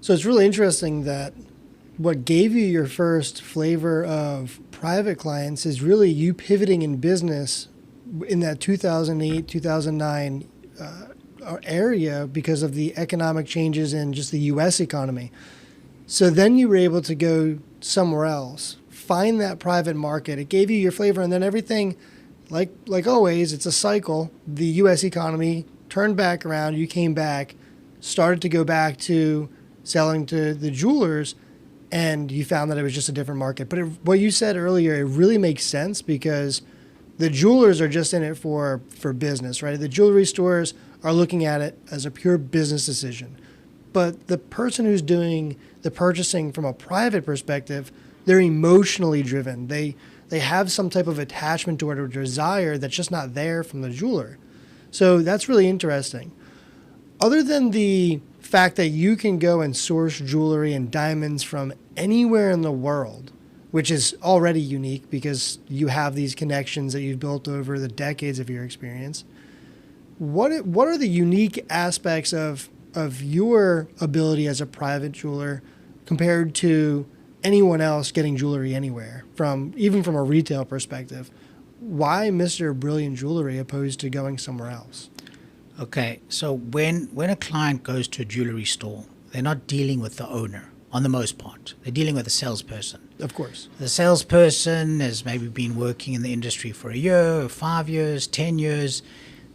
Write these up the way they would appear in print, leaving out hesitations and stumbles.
So it's really interesting that what gave you your first flavor of private clients is really you pivoting in business in that 2008, 2009 area because of the economic changes in just the U.S. economy. So then you were able to go somewhere else, find that private market. It gave you your flavor, and then everything, like always, it's a cycle. The U.S. economy turned back around. You came back, started to go back to selling to the jewelers, and you found that it was just a different market. But what you said earlier, it really makes sense because the jewelers are just in it for business, right? The jewelry stores are looking at it as a pure business decision. But the person who's doing the purchasing from a private perspective, they're emotionally driven. They have some type of attachment to it or desire that's just not there from the jeweler. So that's really interesting. Other than the fact that you can go and source jewelry and diamonds from anywhere in the world, which is already unique because you have these connections that you've built over the decades of your experience, what are the unique aspects of your ability as a private jeweler compared to anyone else getting jewelry anywhere, even from a retail perspective? Why Mr. Brilliant Jewelry opposed to going somewhere else? Okay, so when a client goes to a jewelry store, they're not dealing with the owner on the most part. They're dealing with a salesperson. Of course. The salesperson has maybe been working in the industry for a year, 5 years, 10 years.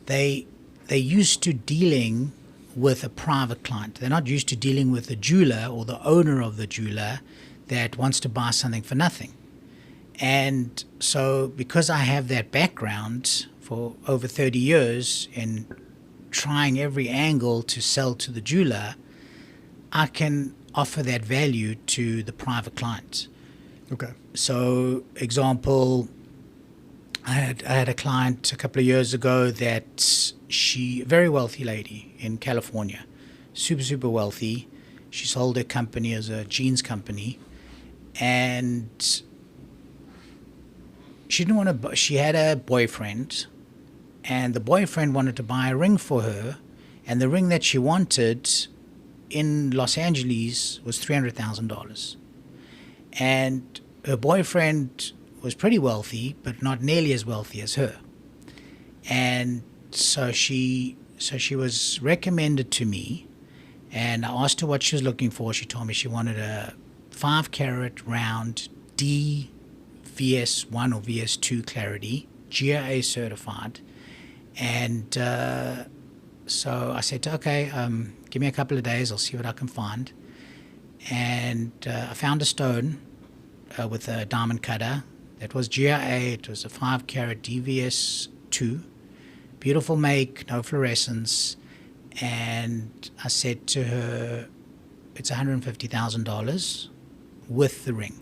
They're used to dealing with a private client. They're not used to dealing with the jeweler or the owner of the jeweler that wants to buy something for nothing. And so because I have that background for over 30 years in trying every angle to sell to the jeweler, I can offer that value to the private client. Okay. So, example, I had a client a couple of years ago that a very wealthy lady in California, super wealthy. She sold her company as a jeans company, and she didn't want to. She had a boyfriend, and the boyfriend wanted to buy a ring for her, and the ring that she wanted in Los Angeles was $300,000. And her boyfriend was pretty wealthy, but not nearly as wealthy as her. And so she was recommended to me, and I asked her what she was looking for. She told me she wanted a 5-carat round D VS1 or VS2 clarity, GIA certified. And so I said, okay, give me a couple of days, I'll see what I can find. And I found a stone with a diamond cutter that was GIA. It was a 5-carat DVS2, beautiful make, no fluorescence. And I said to her, it's $150,000 with the ring.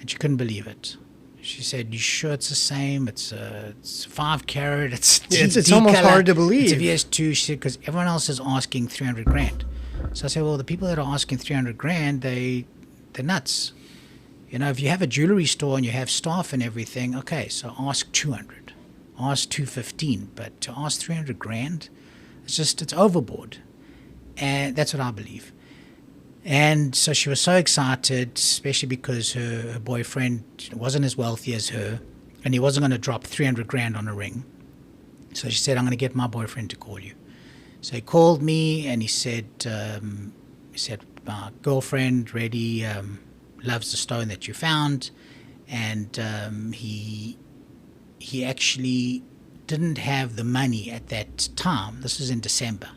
And she couldn't believe it. She said, "You sure it's the same? It's 5-carat. It's almost hard to believe. It's a VS2." She said, "Because everyone else is asking $300,000." So I said, "Well, the people that are asking $300,000, they're nuts. You know, if you have a jewelry store and you have staff and everything, okay, so ask 200, ask 215, but to ask $300,000, it's overboard." And that's what I believe. And so she was so excited, especially because her boyfriend wasn't as wealthy as her, and he wasn't going to drop $300,000 on a ring. So she said, "I'm going to get my boyfriend to call you." So he called me, and he said, "My girlfriend really loves the stone that you found," and he actually didn't have the money at that time. This was in December,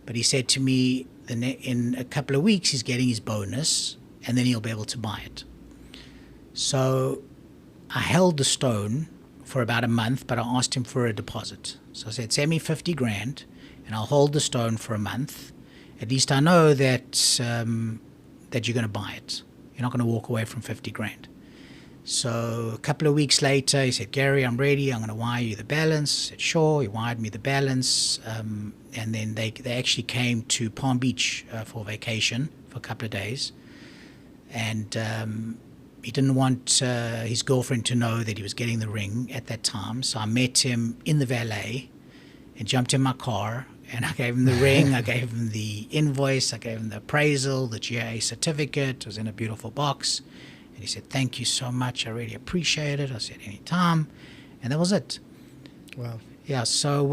but he said to me, in a couple of weeks he's getting his bonus, and then he'll be able to buy it. So I held the stone for about a month, but I asked him for a deposit. So I said, "Send me $50,000 and I'll hold the stone for a month. At least I know that you're going to buy it. You're not going to walk away from $50,000. So a couple of weeks later, he said, "Gary, I'm ready. I'm going to wire you the balance." I said, "Sure." He wired me the balance. And then they actually came to Palm Beach for vacation for a couple of days. And he didn't want his girlfriend to know that he was getting the ring at that time. So I met him in the valet and jumped in my car And I gave him the ring, I gave him the invoice, I gave him the appraisal, the GA certificate. It was in a beautiful box. And he said, "Thank you so much. I really appreciate it." I said, "Anytime." And that was it. Wow. Yeah, so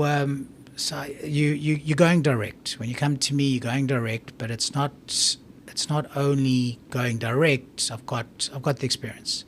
you're going direct. When you come to me, you're going direct, but it's not only going direct. I've got the experience.